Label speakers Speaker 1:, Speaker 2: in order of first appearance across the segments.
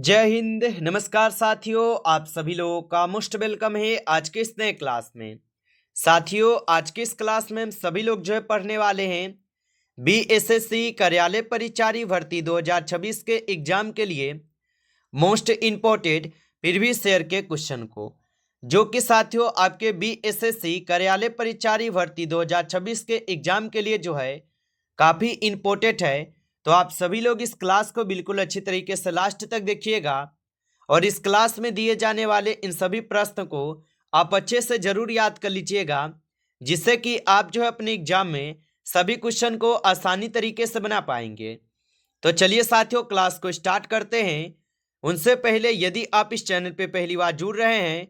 Speaker 1: जय हिंद। नमस्कार साथियों, आप सभी लोगों का मोस्ट वेलकम है आज के इस नए क्लास में। साथियों, आज के इस क्लास में हम सभी लोग जो है पढ़ने वाले हैं बीएसएससी कार्यालय परिचारी भर्ती 2026 के एग्जाम के लिए मोस्ट इम्पोर्टेंट प्रीवियस ईयर के क्वेश्चन को, जो कि साथियों आपके बीएसएससी कार्यालय परिचारी भर्ती 2026 के एग्जाम के लिए जो है काफ़ी इम्पोर्टेंट है। तो आप सभी लोग इस क्लास को बिल्कुल अच्छी तरीके से लास्ट तक देखिएगा और इस क्लास में दिए जाने वाले इन सभी प्रश्न को आप अच्छे से जरूर याद कर लीजिएगा, जिससे कि आप जो है अपने एग्जाम में सभी क्वेश्चन को आसानी तरीके से बना पाएंगे। तो चलिए साथियों, क्लास को स्टार्ट करते हैं। उनसे पहले यदि आप इस चैनल पे पहली बार जुड़ रहे हैं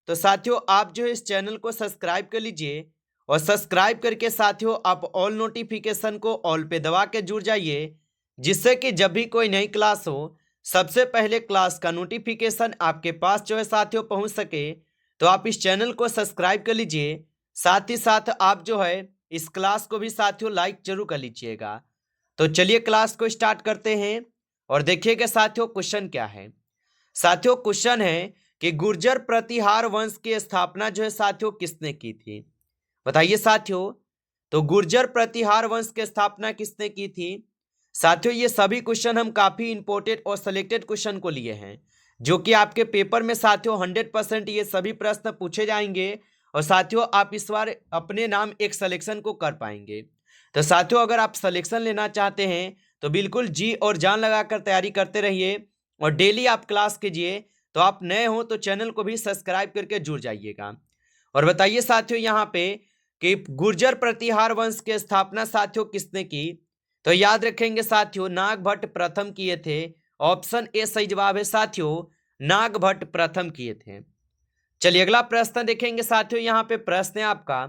Speaker 1: तो साथियों आप जो है इस चैनल को सब्सक्राइब कर लीजिए और सब्सक्राइब करके साथियों आप ऑल नोटिफिकेशन को ऑल पे दबा के जुड़ जाइए, जिससे कि जब भी कोई नई क्लास हो सबसे पहले क्लास का नोटिफिकेशन आपके पास जो है साथियों पहुंच सके। तो आप इस चैनल को सब्सक्राइब कर लीजिए, साथ ही साथ आप जो है इस क्लास को भी साथियों लाइक जरूर कर लीजिएगा। तो चलिए क्लास को स्टार्ट करते हैं और देखिएगा साथियों क्वेश्चन क्या है। साथियों क्वेश्चन है कि गुर्जर प्रतिहार वंश की स्थापना जो है साथियों किसने की थी? बताइए साथियों। तो गुर्जर प्रतिहार वंश की स्थापना किसने की थी? साथियों ये सभी क्वेश्चन हम काफी इंपोर्टेंट और सिलेक्टेड क्वेश्चन को लिए हैं, जो कि आपके पेपर में साथियों 100% ये सभी प्रश्न पूछे जाएंगे और साथियों आप इस बार अपने नाम एक सिलेक्शन को कर पाएंगे। तो साथियों अगर आप सिलेक्शन लेना चाहते हैं तो बिल्कुल जी और जान लगाकर तैयारी करते रहिए और डेली आप क्लास कीजिए। तो आप नए हो तो चैनल को भी सब्सक्राइब करके जुड़ जाइएगा। और बताइए साथियों यहाँ पे कि गुर्जर प्रतिहार वंश की स्थापना साथियों किसने की? तो याद रखेंगे साथियों नागभट्ट प्रथम किए थे। ऑप्शन ए सही जवाब है साथियों, नागभट्ट प्रथम किए थे। चलिए अगला प्रश्न देखेंगे साथियों। यहाँ पे प्रश्न है आपका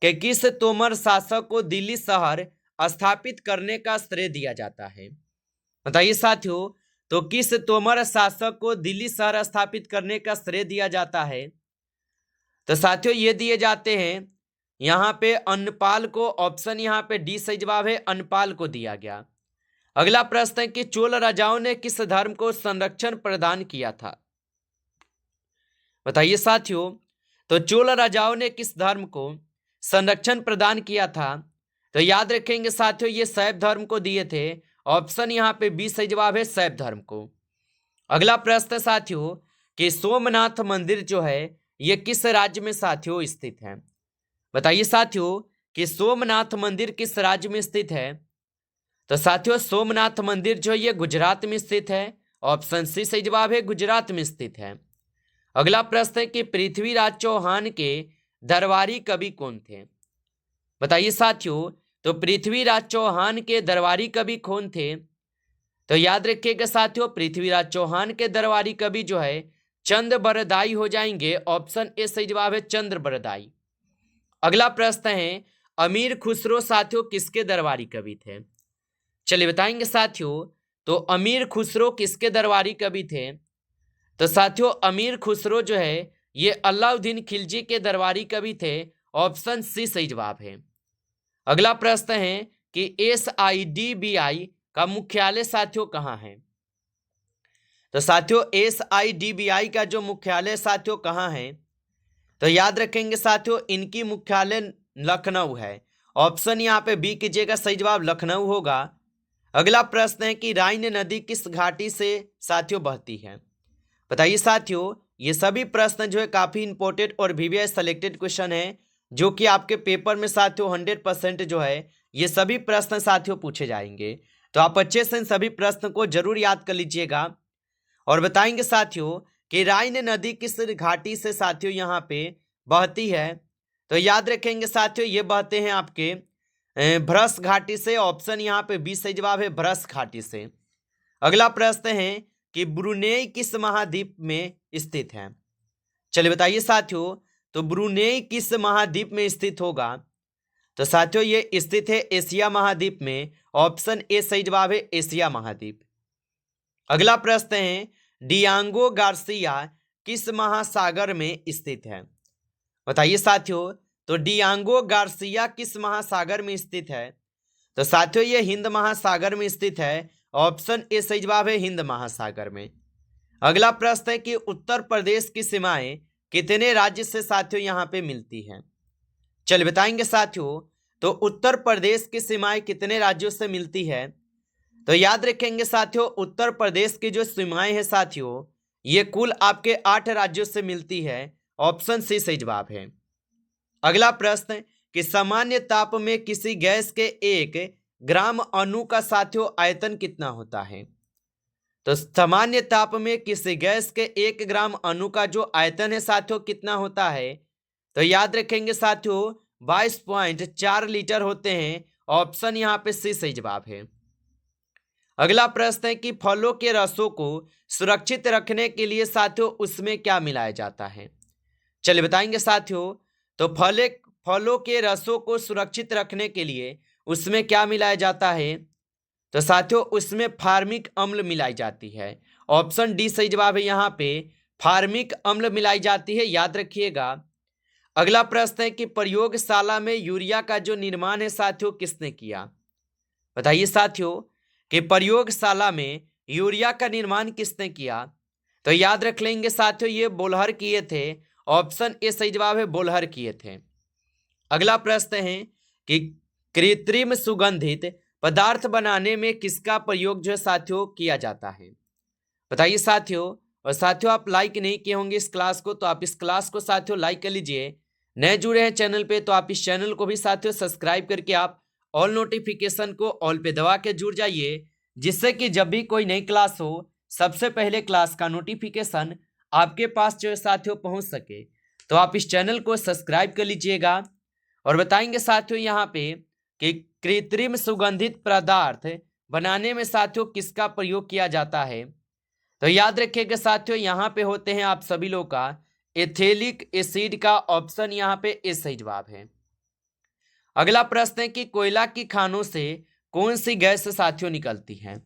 Speaker 1: कि किस तोमर शासक को दिल्ली शहर स्थापित करने का श्रेय दिया जाता है? बताइए साथियों। तो किस तोमर शासक को दिल्ली शहर स्थापित करने का श्रेय दिया जाता है? तो साथियों ये दिए जाते हैं यहाँ पे अन्नपाल को। ऑप्शन यहाँ पे डी सही जवाब है, अन्नपाल को दिया गया। अगला प्रश्न है कि चोल राजाओं ने किस धर्म को संरक्षण प्रदान किया था? बताइए साथियों। तो चोल राजाओं ने किस धर्म को संरक्षण प्रदान किया था? तो याद रखेंगे साथियों ये शैव धर्म को दिए थे। ऑप्शन यहाँ पे बी सही जवाब है, शैव धर्म को। अगला प्रश्न साथियों कि सोमनाथ मंदिर जो है ये किस राज्य में साथियों स्थित है? बताइए साथियों कि सोमनाथ मंदिर किस राज्य में स्थित है? तो साथियों सोमनाथ मंदिर जो ये गुजरात में स्थित है। ऑप्शन सी सही जवाब है, गुजरात में स्थित है। अगला प्रश्न है कि पृथ्वीराज चौहान के दरबारी कवि कौन थे? बताइए साथियों। तो पृथ्वीराज चौहान के दरबारी कवि कौन थे? तो याद रखिएगा साथियों पृथ्वीराज चौहान के दरबारी कवि जो है चंद्र बरदाई हो जाएंगे। ऑप्शन ए सही जवाब है, चंद्र बरदाई। अगला प्रश्न है अमीर खुसरो साथियों किसके दरबारी कवि थे? चलिए बताएंगे साथियों। तो अमीर खुसरो किसके दरबारी कवि थे? तो साथियों अमीर खुसरो जो है ये अलाउद्दीन खिलजी के दरबारी कवि थे। ऑप्शन सी सही जवाब है। अगला प्रश्न है कि SIDBI का मुख्यालय साथियों कहाँ है? तो साथियों SIDBI का जो मुख्यालय साथियों कहाँ है? तो याद रखेंगे साथियों इनकी मुख्यालय लखनऊ है। ऑप्शन यहाँ पे बी कीजिएगा, सही जवाब लखनऊ होगा। अगला प्रश्न है कि राइन नदी किस घाटी से साथियों बहती है? बताइए साथियों ये सभी प्रश्न जो है काफी इंपॉर्टेंट और VVI सेलेक्टेड क्वेश्चन है, जो कि आपके पेपर में साथियों 100% जो है ये सभी प्रश्न साथियों पूछे जाएंगे। तो आप अच्छे से इन सभी प्रश्न को जरूर याद कर लीजिएगा और बताएंगे साथियों कि राइन नदी किस घाटी से साथियों यहाँ पे बहती है? तो याद रखेंगे साथियों ये बहते हैं आपके भ्रश घाटी से। ऑप्शन यहाँ पे बी सही जवाब है, भ्रश घाटी से। अगला प्रश्न है कि ब्रुनेई किस महाद्वीप में स्थित है? चलिए बताइए साथियों। तो ब्रुनेई किस महाद्वीप में स्थित होगा? तो साथियों ये स्थित है एशिया महाद्वीप में। ऑप्शन ए सही जवाब है, एशिया महाद्वीप। अगला प्रश्न है डियांगो गार्सिया किस महासागर में स्थित है? बताइए साथियों। तो डियांगो गार्सिया किस महासागर में स्थित है? तो साथियों ये हिंद महासागर में स्थित है। ऑप्शन ए सही जवाब है, हिंद महासागर में। अगला प्रश्न है कि उत्तर प्रदेश की सीमाएं कितने राज्य से साथियों यहाँ पे मिलती हैं। चलिए बताएंगे साथियों। तो उत्तर प्रदेश की सीमाएं कितने राज्यों से मिलती है। तो याद रखेंगे साथियों, उत्तर प्रदेश की जो सीमाएं हैं साथियों, ये कुल आपके 8 राज्यों से मिलती है। ऑप्शन सी सही जवाब है। अगला प्रश्न कि सामान्य ताप में किसी गैस के 1 ग्राम अणु का साथियों आयतन कितना होता है। तो सामान्य ताप में किसी गैस के 1 ग्राम अणु का जो आयतन है साथियों कितना होता है। तो याद रखेंगे साथियों 22.4 लीटर होते हैं। ऑप्शन यहाँ पे सी सही जवाब है। अगला प्रश्न है कि फलों के रसों को सुरक्षित रखने के लिए साथियों उसमें क्या मिलाया जाता है। चलिए बताएंगे साथियों। तो फलों के रसों को सुरक्षित रखने के लिए उसमें क्या मिलाया जाता है। तो साथियों उसमें फार्मिक अम्ल मिलाई जाती है। ऑप्शन डी सही जवाब है। यहाँ पे फार्मिक अम्ल मिलाई जाती है, याद रखिएगा। अगला प्रश्न है कि प्रयोगशाला में यूरिया का जो निर्माण है साथियों किसने किया। बताइए साथियों कि प्रयोगशाला में यूरिया का निर्माण किसने किया। तो याद रख लेंगे साथियों ये बोल्हर किए थे। ऑप्शन ए सही जवाब है, बोल्हर किए थे। अगला प्रश्न है कि कृत्रिम सुगंधित पदार्थ बनाने में किसका प्रयोग जो है साथियों किया जाता है। बताइए साथियों। और साथियों आप लाइक नहीं किए होंगे इस क्लास को, तो आप इस क्लास को साथियों लाइक कर लीजिए। नए जुड़े हैं चैनल पे तो आप इस चैनल को भी साथियों सब्सक्राइब करके आप ऑल नोटिफिकेशन को ऑल पे दबा के जुड़ जाइए, जिससे कि जब भी कोई नई क्लास हो सबसे पहले क्लास का नोटिफिकेशन आपके पास जो है साथियों पहुंच सके। तो आप इस चैनल को सब्सक्राइब कर लीजिएगा। और बताएंगे साथियों यहाँ पे कि कृत्रिम सुगंधित पदार्थ बनाने में साथियों किसका प्रयोग किया जाता है। तो याद रखिएगा साथियों यहाँ पे होते हैं आप सभी लोग का एथिलिक एसिड का। ऑप्शन यहाँ पे ए सही जवाब है। अगला प्रश्न है कि कोयला की खानों से कौन सी गैस साथियों निकलती है।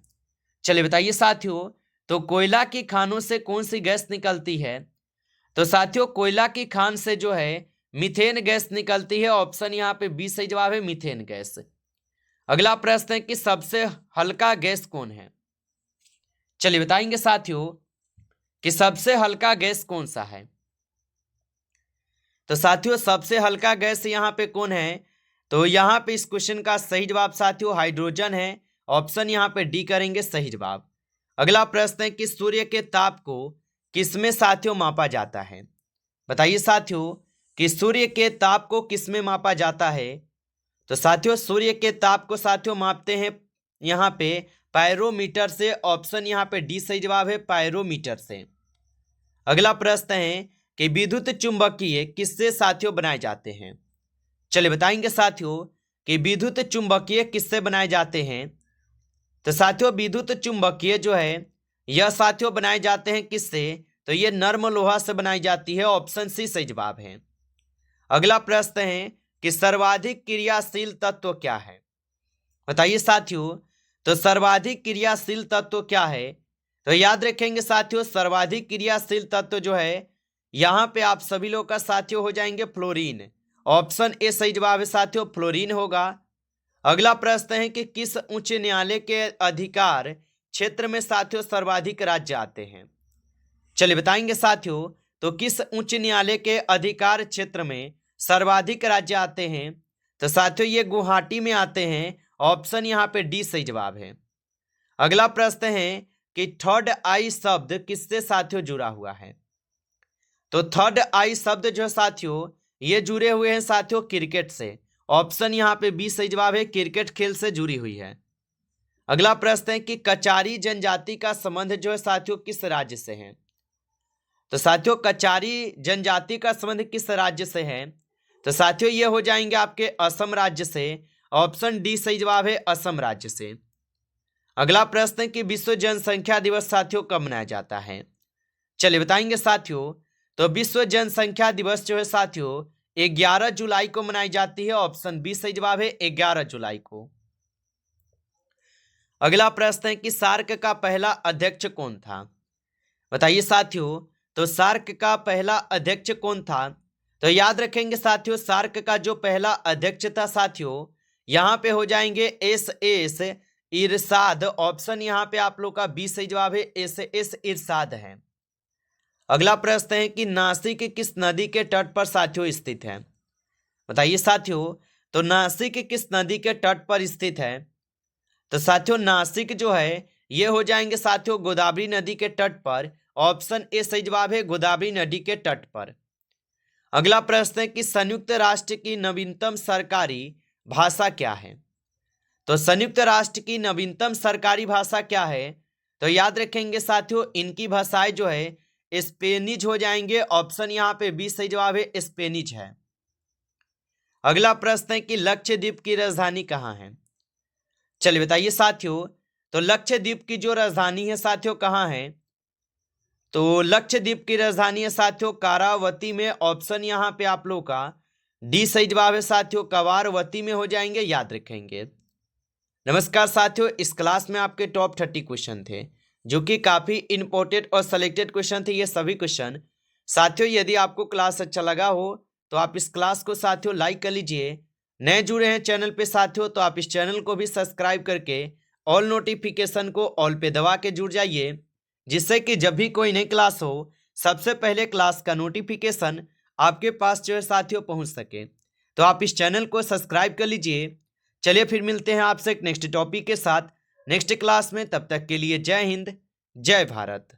Speaker 1: चलिए बताइए साथियों। तो कोयला की खानों से कौन सी गैस निकलती है। तो साथियों कोयला की खान से जो है मीथेन गैस निकलती है। ऑप्शन यहाँ पे बी सही जवाब है, मीथेन गैस। अगला प्रश्न है कि सबसे हल्का गैस कौन है। चलिए बताएंगे साथियों कि सबसे हल्का गैस कौन सा है। तो साथियों सबसे हल्का गैस यहाँ पे कौन है। तो यहाँ पे इस क्वेश्चन का सही जवाब साथियों हाइड्रोजन है। ऑप्शन यहाँ पे डी करेंगे सही जवाब। अगला प्रश्न है कि सूर्य के ताप को किसमें साथियों मापा जाता है। बताइए साथियों कि सूर्य के ताप को किसमें मापा जाता है। तो साथियों सूर्य के ताप को साथियों मापते हैं यहाँ पे पायरोमीटर से। ऑप्शन यहाँ पे डी सही जवाब है, पायरोमीटर से। अगला प्रश्न है कि विद्युत चुंबकीय किससे साथियों बनाए जाते हैं। चलिए बताएंगे साथियों कि विद्युत चुंबकीय किससे बनाए जाते हैं। तो साथियों विद्युत चुंबकीय जो है यह साथियों बनाए जाते हैं किससे। तो ये नर्म लोहा से बनाई जाती है। ऑप्शन सी सही जवाब है। अगला प्रश्न है कि सर्वाधिक क्रियाशील तत्व क्या है। बताइए साथियों। तो सर्वाधिक क्रियाशील तत्व क्या है। तो याद रखेंगे साथियों सर्वाधिक क्रियाशील तत्व जो है यहाँ पे आप सभी लोग का साथियों हो जाएंगे फ्लोरीन। ऑप्शन ए सही जवाब है साथियों, फ्लोरीन होगा। अगला प्रश्न है कि किस उच्च न्यायालय के अधिकार क्षेत्र में साथियों सर्वाधिक राज्य आते हैं। चलिए बताएंगे साथियों। तो किस उच्च न्यायालय के अधिकार क्षेत्र में सर्वाधिक राज्य आते हैं। तो साथियों ये गुवाहाटी में आते हैं। ऑप्शन यहाँ पे डी सही जवाब है। अगला प्रश्न है कि थर्ड आई शब्द किससे साथियों जुड़ा हुआ है। तो थर्ड आई शब्द जो साथियों ये जुड़े हुए हैं साथियों क्रिकेट से। ऑप्शन यहाँ पे बी सही जवाब है, क्रिकेट खेल से जुड़ी हुई है। अगला प्रश्न है कि कचारी जनजाति का संबंध जो है साथियों किस राज्य से है। तो साथियों कचारी जनजाति का संबंध किस राज्य से है। तो साथियों ये हो जाएंगे आपके असम राज्य से। ऑप्शन डी सही जवाब है, असम राज्य से। अगला प्रश्न है कि विश्व जनसंख्या दिवस साथियों कब मनाया जाता है। चलिए बताएंगे साथियों। तो विश्व जनसंख्या दिवस जो है साथियों 11 जुलाई को मनाई जाती है। ऑप्शन बी सही जवाब है, 11 जुलाई को। अगला प्रश्न है कि सार्क का पहला अध्यक्ष कौन था। बताइए साथियों। तो सार्क का पहला अध्यक्ष कौन था। तो याद रखेंगे साथियों सार्क का जो पहला अध्यक्ष था साथियों यहाँ पे हो जाएंगे एस इरशाद, ऑप्शन यहाँ पे आप लोग का बी सही जवाब है, एस इरशाद है। अगला प्रश्न है कि नासिक किस नदी के तट पर साथियों स्थित है? बताइए साथियों, तो नासिक किस नदी के तट पर स्थित है? तो साथियों नासिक जो है ये हो जाएंगे साथियों गोदावरी नदी के तट पर। ऑप्शन ए सही जवाब है, गोदावरी नदी के तट पर। अगला प्रश्न है कि संयुक्त राष्ट्र की नवीनतम सरकारी भाषा क्या है? तो संयुक्त राष्ट्र की नवीनतम सरकारी भाषा क्या है? तो याद रखेंगे साथियों इनकी भाषाएं जो है स्पेनिश हो जाएंगे। ऑप्शन यहाँ पे बी सही जवाब है, स्पेनिश है। अगला प्रश्न है कि लक्षद्वीप की राजधानी कहाँ है? चलिए बताइए साथियों, तो लक्षद्वीप की जो राजधानी है साथियों कहाँ है? तो लक्षद्वीप की राजधानी है साथियों कारावती में। ऑप्शन यहाँ पे आप लोग का डी सही जवाब है साथियों, कवारवती में हो जाएंगे, याद रखेंगे। नमस्कार साथियों, इस क्लास में आपके टॉप 30 क्वेश्चन थे जो कि काफी इंपॉर्टेंट और सिलेक्टेड क्वेश्चन थे। ये सभी क्वेश्चन साथियों यदि आपको क्लास अच्छा लगा हो तो आप इस क्लास को साथियों लाइक कर लीजिए। नए जुड़े हैं चैनल पे साथियों तो आप इस चैनल को भी सब्सक्राइब करके ऑल नोटिफिकेशन को ऑल पे दबा के जुड़ जाइए, जिससे कि जब भी कोई नई क्लास हो सबसे पहले क्लास का नोटिफिकेशन आपके पास जो है साथियों पहुंच सके। तो आप इस चैनल को सब्सक्राइब कर लीजिए। चलिए फिर मिलते हैं आपसे एक नेक्स्ट टॉपिक के साथ नेक्स्ट क्लास में। तब तक के लिए जय हिंद, जय भारत।